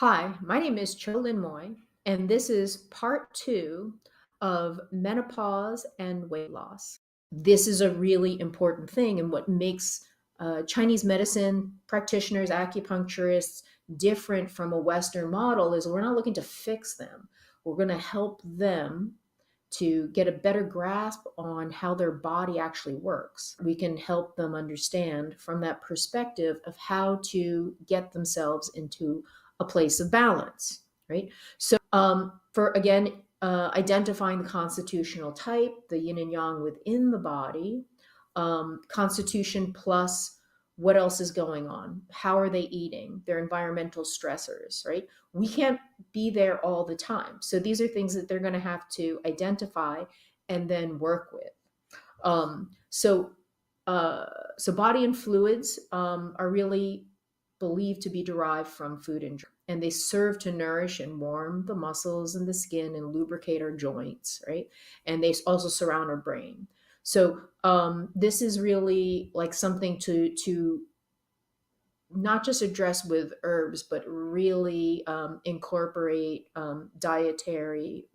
Hi, my name is Tsao-Lin E, and this is part two of menopause and weight loss. This is a really important thing, and what makes Chinese medicine practitioners, acupuncturists different from a Western model is we're not looking to fix them. We're going to help them to get a better grasp on how their body actually works. We can help them understand from that perspective of how to get themselves into a place of balance, right? So, for again, identifying the constitutional type, the yin and yang within the body, constitution plus what else is going on? How are they eating? Their environmental stressors, right? We can't be there all the time. So these are things that they're going to have to identify and then work with. Um, so, so body and fluids are really believed to be derived from food and drink, and they serve to nourish and warm the muscles and the skin and lubricate our joints, right? And they also surround our brain. So this is really like something to not just address with herbs, but really incorporate dietary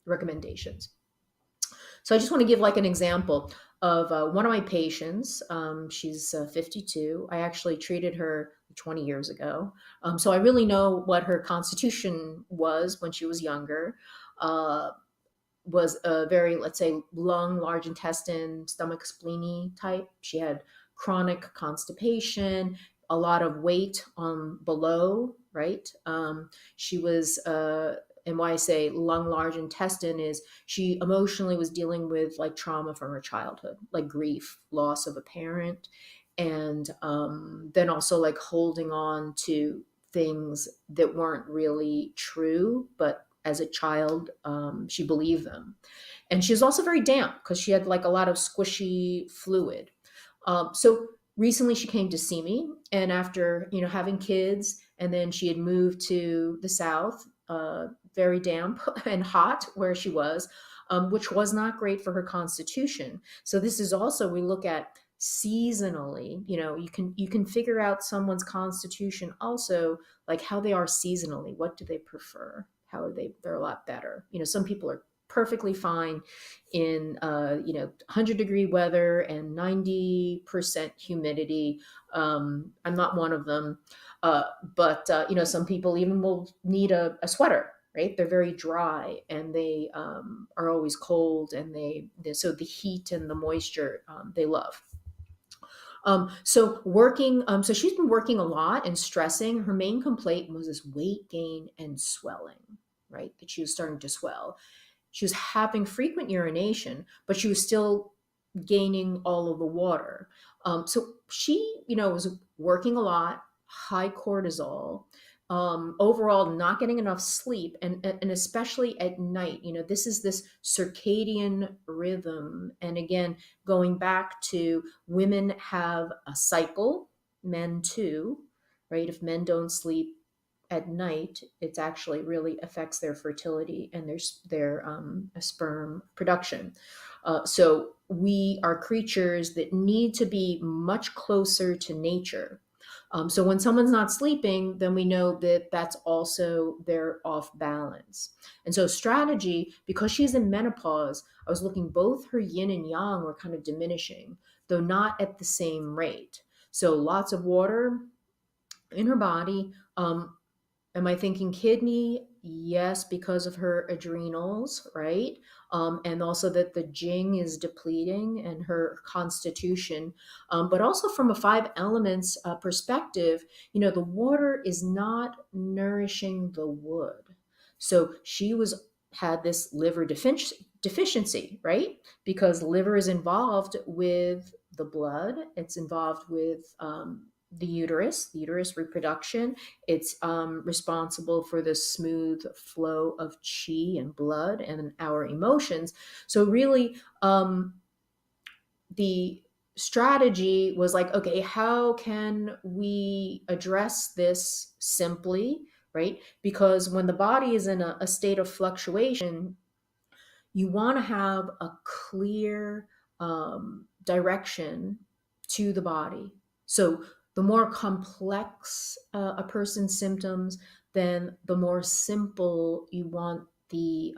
recommendations. So I just want to give like an example of one of my patients. She's 52. I actually treated her 20 years ago. So I really know what her constitution was when she was younger. Was a very, let's say, lung, large intestine, stomach, spleeny type. She had chronic constipation, a lot of weight on below, right? She was, and why I say lung, large intestine is she emotionally was dealing with like trauma from her childhood, like grief, loss of a parent, and then also like holding on to things that weren't really true, but as a child, she believed them. And she was also very damp because she had like a lot of squishy fluid. So recently she came to see me, and after having kids, and then she had moved to the south, very damp and hot where she was, which was not great for her constitution. So this is also, we look at seasonally, you can figure out someone's constitution also, like how they are seasonally. What do they prefer? How are they're a lot better. Some people are perfectly fine in 100-degree weather and 90% humidity. I'm not one of them, but some people even will need a sweater, right? They're very dry, and they are always cold, and so the heat and the moisture, they love. So she's been working a lot and stressing. Her main complaint was this weight gain and swelling, right? That she was starting to swell. She was having frequent urination, but she was still gaining all of the water. So she, was working a lot, high cortisol, overall not getting enough sleep, and especially at night. This is this circadian rhythm, and again, going back to women have a cycle, men too, right? If men don't sleep at night, it actually really affects their fertility and their sperm production. So we are creatures that need to be much closer to nature. So when someone's not sleeping, then we know that that's also they're off balance. And so strategy, because she's in menopause, I was looking, both her yin and yang were kind of diminishing, though not at the same rate. So lots of water in her body. Am I thinking kidney? Yes, because of her adrenals, right? And also that the Jing is depleting and her constitution. But also from a five elements perspective, the water is not nourishing the wood. So she had this liver deficiency, right? Because liver is involved with the blood. It's involved with the uterus reproduction. It's responsible for the smooth flow of chi and blood and our emotions. So really, the strategy was like, okay, how can we address this simply, right? Because when the body is in a state of fluctuation, you want to have a clear direction to the body. So The more complex a person's symptoms, then the more simple you want the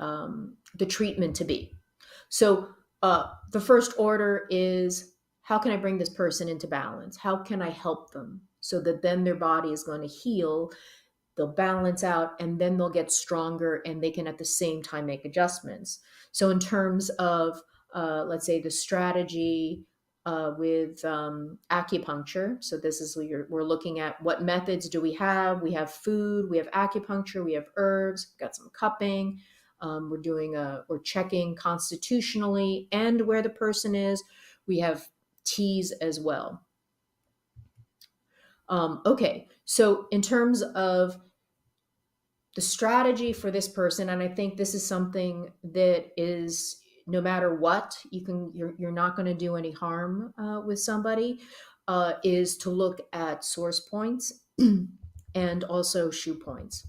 treatment to be. So the first order is, how can I bring this person into balance? How can I help them so that then their body is going to heal, they'll balance out, and then they'll get stronger and they can at the same time make adjustments. So in terms of, let's say, the strategy with acupuncture, so this is where we're looking at what methods do we have. We have food, we have acupuncture, we have herbs, we've got some cupping. We're checking constitutionally and where the person is. We have teas as well. Okay, so in terms of the strategy for this person, and I think this is something that is, no matter what, you're not going to do any harm with somebody, is to look at source points and also shoe points.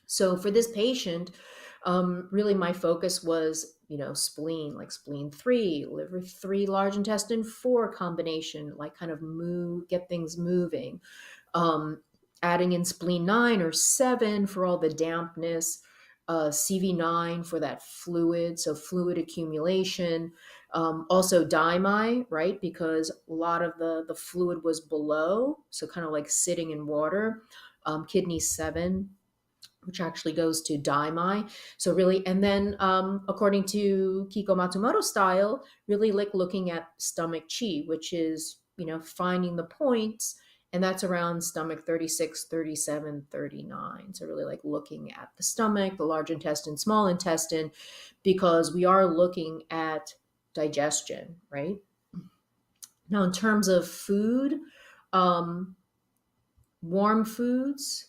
So for this patient, really my focus was, spleen, like spleen 3, liver 3, large intestine 4 combination, like kind of get things moving. Adding in spleen 9 or 7 for all the dampness, CV9 for that fluid, so fluid accumulation. Also daimai, right? Because a lot of the fluid was below, so kind of like sitting in water. Kidney 7, which actually goes to daimai. So really, and then according to Kiko Matsumoto style, really like looking at stomach chi, which is, finding the points, and that's around stomach 36, 37, 39. So really like looking at the stomach, the large intestine, small intestine, because we are looking at digestion, right? Now, in terms of food, warm foods,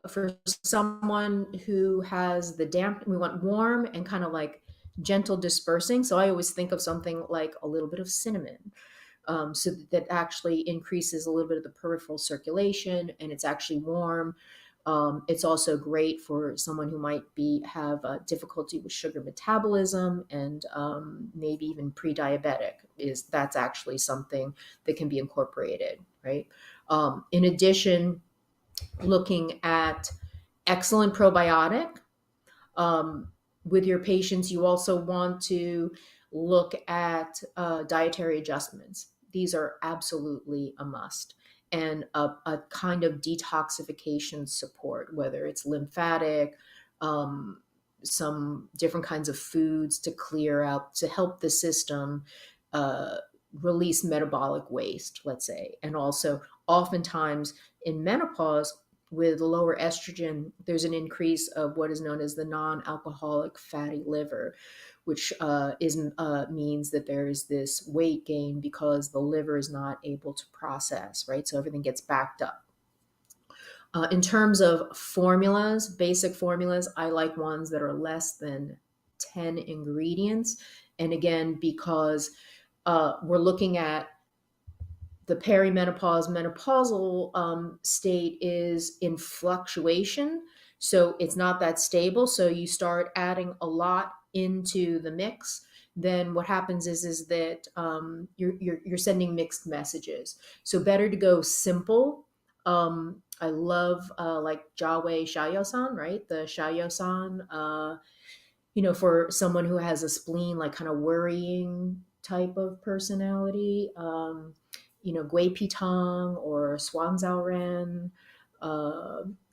for someone who has the damp, we want warm and kind of like gentle dispersing. So I always think of something like a little bit of cinnamon, so that actually increases a little bit of the peripheral circulation, and it's actually warm. It's also great for someone who might have difficulty with sugar metabolism, and maybe even pre-diabetic. That's actually something that can be incorporated, right? In addition, looking at excellent probiotic. With your patients, you also want to look at dietary adjustments. These are absolutely a must. And a kind of detoxification support, whether it's lymphatic, some different kinds of foods to clear out, to help the system release metabolic waste, let's say. And also, oftentimes in menopause, with lower estrogen, there's an increase of what is known as the non-alcoholic fatty liver, which means that there is this weight gain because the liver is not able to process, right? So everything gets backed up. In terms of formulas, basic formulas, I like ones that are less than 10 ingredients. And again, because we're looking at the perimenopause, menopausal state is in fluctuation. So it's not that stable. So you start adding a lot into the mix. Then what happens is that you're sending mixed messages. So better to go simple. I love like Jawe Shayo-san, right? The Shayo-san, for someone who has a spleen, like kind of worrying type of personality. Gui Pitong or Swanzao Ren.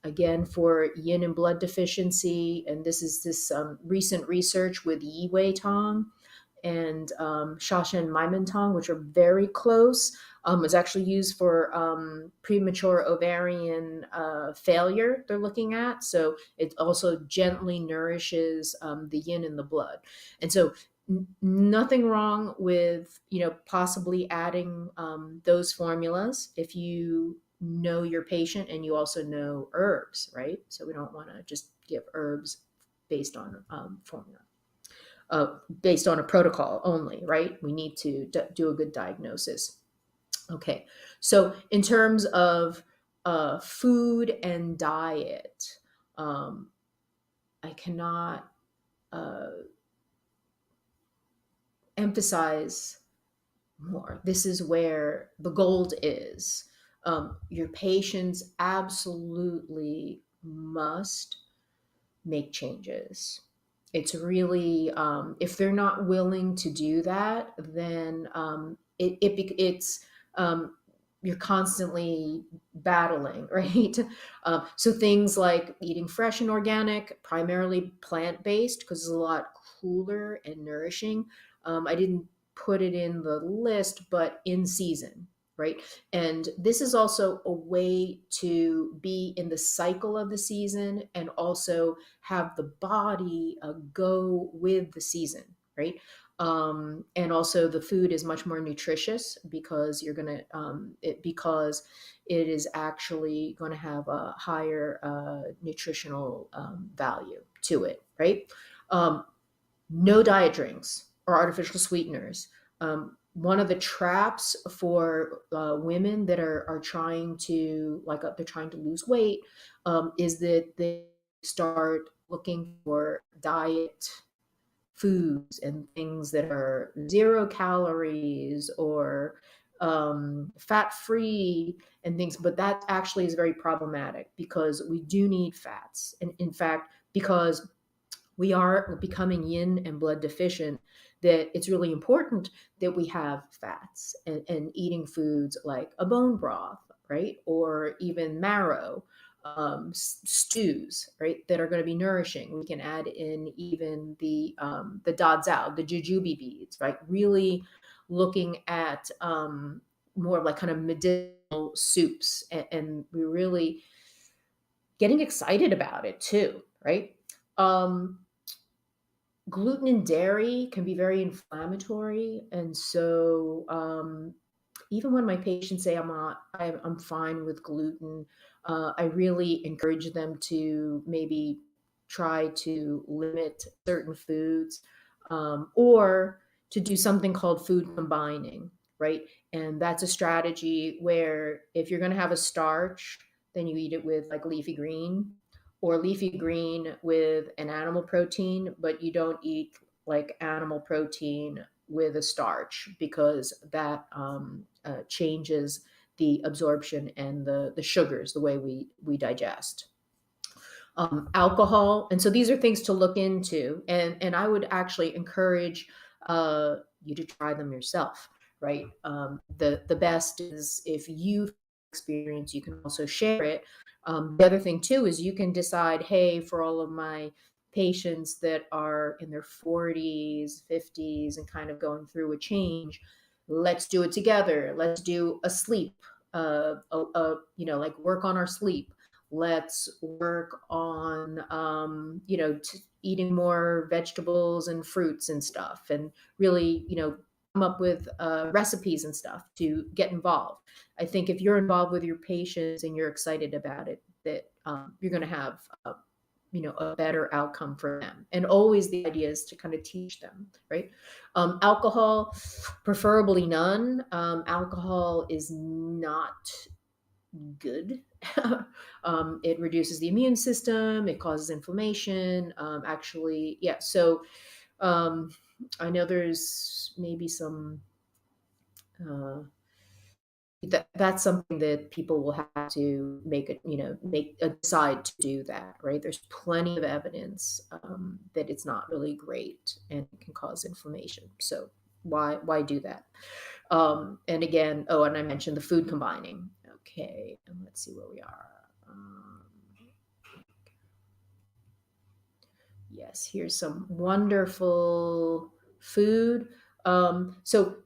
Again, for yin and blood deficiency, and this is this recent research with Yi Wei Tong and Shashen Maimen Tong, which are very close. It's actually used for premature ovarian failure they're looking at. So it also gently nourishes the yin in the blood. And so nothing wrong with, possibly adding those formulas if you know your patient and you also know herbs, right? So we don't want to just give herbs based on formula. Based on a protocol only, right? We need to do a good diagnosis. Okay, so in terms of food and diet, I cannot emphasize more. This is where the gold is. Your patients absolutely must make changes. It's really, if they're not willing to do that, then it's um, you're constantly battling, right? So things like eating fresh and organic, primarily plant based, because it's a lot cooler and nourishing. I didn't put it in the list, but in season, right? And this is also a way to be in the cycle of the season and also have the body go with the season, right? And also the food is much more nutritious because you're going to because it is actually going to have a higher nutritional value to it, right? Um, no diet drinks or artificial sweeteners. One of the traps for women that are trying to they're trying to lose weight is that they start looking for diet foods and things that are 0 calories or fat free and things, but that actually is very problematic because we do need fats. And in fact, because we are becoming yin and blood deficient, that it's really important that we have fats and eating foods like a bone broth, right? Or even marrow, stews, right? That are going to be nourishing. We can add in even the da zao, the jujube beads, right? Really looking at more of like kind of medicinal soups, and we're really getting excited about it too, right? Um, Gluten and dairy can be very inflammatory, and so even when my patients say I'm fine with gluten, I really encourage them to maybe try to limit certain foods, or to do something called food combining, right? And that's a strategy where if you're going to have a starch, then you eat it with like leafy green, or leafy green with an animal protein, but you don't eat like animal protein with a starch because that changes the absorption and the sugars, the way we digest. Alcohol, and so these are things to look into, and I would actually encourage you to try them yourself, right? The best is if you experience, you can also share it. The other thing too is you can decide, hey, for all of my patients that are in their 40s, 50s, and kind of going through a change, let's do it together. Let's do a sleep, like work on our sleep. Let's work on eating more vegetables and fruits and stuff, and really come up with recipes and stuff to get involved. I think if you're involved with your patients and you're excited about it, that you're going to have a better outcome for them. And always the idea is to kind of teach them, right? Alcohol, preferably none. Alcohol is not good. It reduces the immune system. It causes inflammation. Actually, yeah. So um, I know there's maybe some. That's something that people will have to make a decide to do that, right? There's plenty of evidence that it's not really great and it can cause inflammation. So why do that? And again, oh, and I mentioned the food combining. Okay, and let's see where we are. Yes, here's some wonderful food. So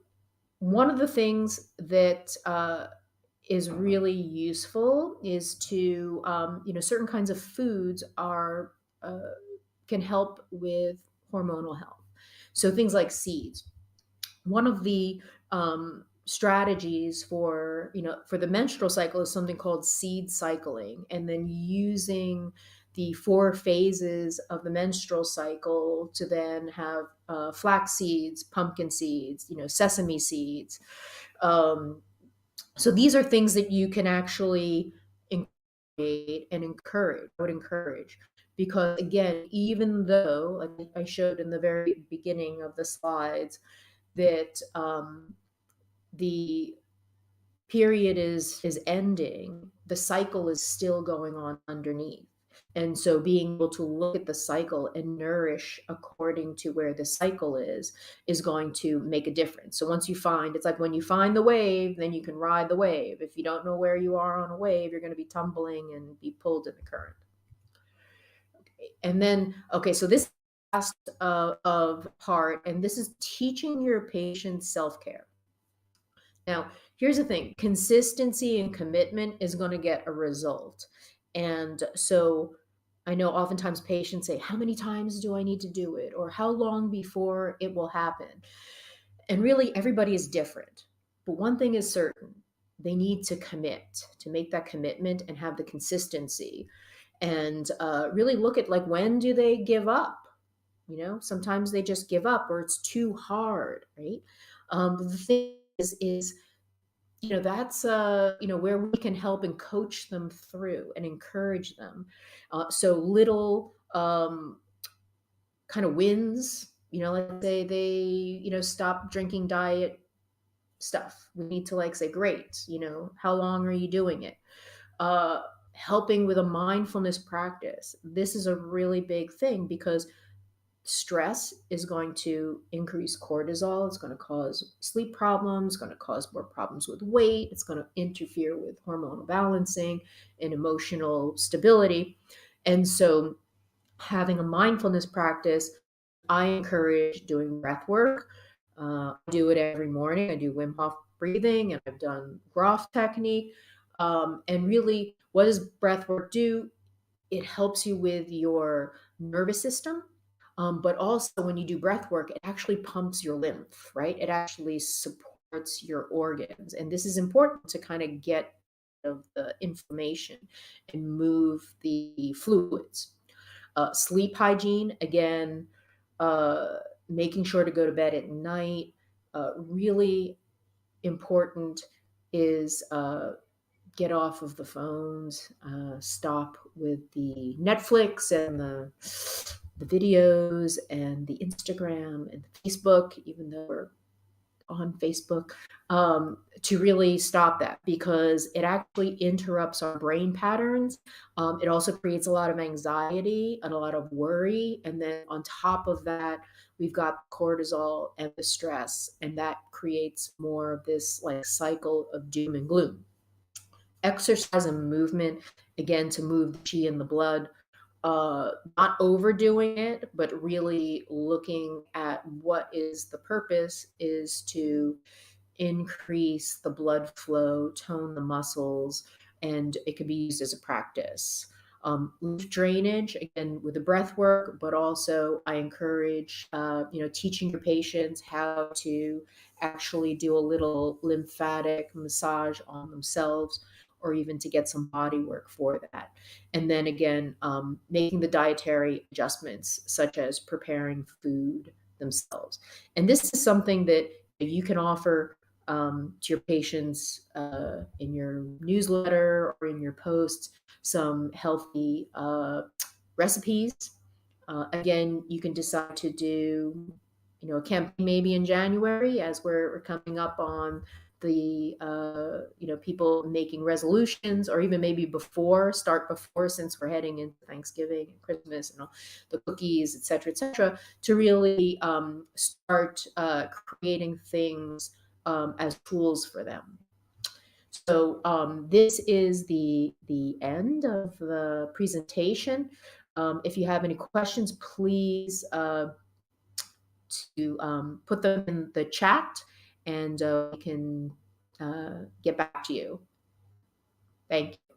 one of the things that is really useful is to certain kinds of foods are can help with hormonal health. So things like seeds. One of the strategies for the menstrual cycle is something called seed cycling, and then using the 4 phases of the menstrual cycle to then have flax seeds, pumpkin seeds, sesame seeds. um, so these are things that you can actually incorporate and encourage. I would encourage, because again, even though, like I showed in the very beginning of the slides, that the period is ending, the cycle is still going on underneath. And so being able to look at the cycle and nourish according to where the cycle is going to make a difference. So once you find, it's like when you find the wave, then you can ride the wave. If you don't know where you are on a wave, you're going to be tumbling and be pulled in the current. And then, okay, so this last of part, and this is teaching your patients self-care. Now, here's the thing, consistency and commitment is going to get a result. And so I know oftentimes patients say, how many times do I need to do it? Or how long before it will happen? And really, everybody is different. But one thing is certain, they need to commit, to make that commitment and have the consistency. And really look at, like, when do they give up? You know, sometimes they just give up or it's too hard, right? The thing is that's where we can help and coach them through and encourage them. So little kind of wins, let's say they stop drinking diet stuff. We need to, like, say, great, how long are you doing it? uh Helping with a mindfulness practice. This is a really big thing because stress is going to increase cortisol. It's going to cause sleep problems, going to cause more problems with weight. It's going to interfere with hormonal balancing and emotional stability. And so, having a mindfulness practice, I encourage doing breath work. I do it every morning. I do Wim Hof breathing, and I've done Groff technique. And really, what does breath work do? It helps you with your nervous system. But also, when you do breath work, it actually pumps your lymph, right? It actually supports your organs. And this is important to kind of get of the inflammation and move the fluids. Sleep hygiene, again, uh, making sure to go to bed at night. Really important is get off of the phones, stop with the Netflix and the videos and the Instagram and the Facebook, even though we're on Facebook, to really stop that because it actually interrupts our brain patterns. It also creates a lot of anxiety and a lot of worry. And then on top of that, we've got cortisol and the stress, and that creates more of this, like, cycle of doom and gloom. Exercise and movement, again, to move the chi in the blood, not overdoing it, but really looking at what is the purpose is to increase the blood flow, tone the muscles, and it can be used as a practice. Lymph drainage, again, with the breath work, but also I encourage, teaching your patients how to actually do a little lymphatic massage on themselves or even to get some body work for that. And then again, making the dietary adjustments, such as preparing food themselves. And this is something that you can offer to your patients in your newsletter or in your posts, some healthy recipes. Again, you can decide to do, a campaign maybe in January as we're coming up on the, people making resolutions, or even maybe start before, since we're heading into Thanksgiving and Christmas and all the cookies, et cetera, to really start creating things as tools for them. So this is the end of the presentation. If you have any questions, please put them in the chat, and we can get back to you. Thank you.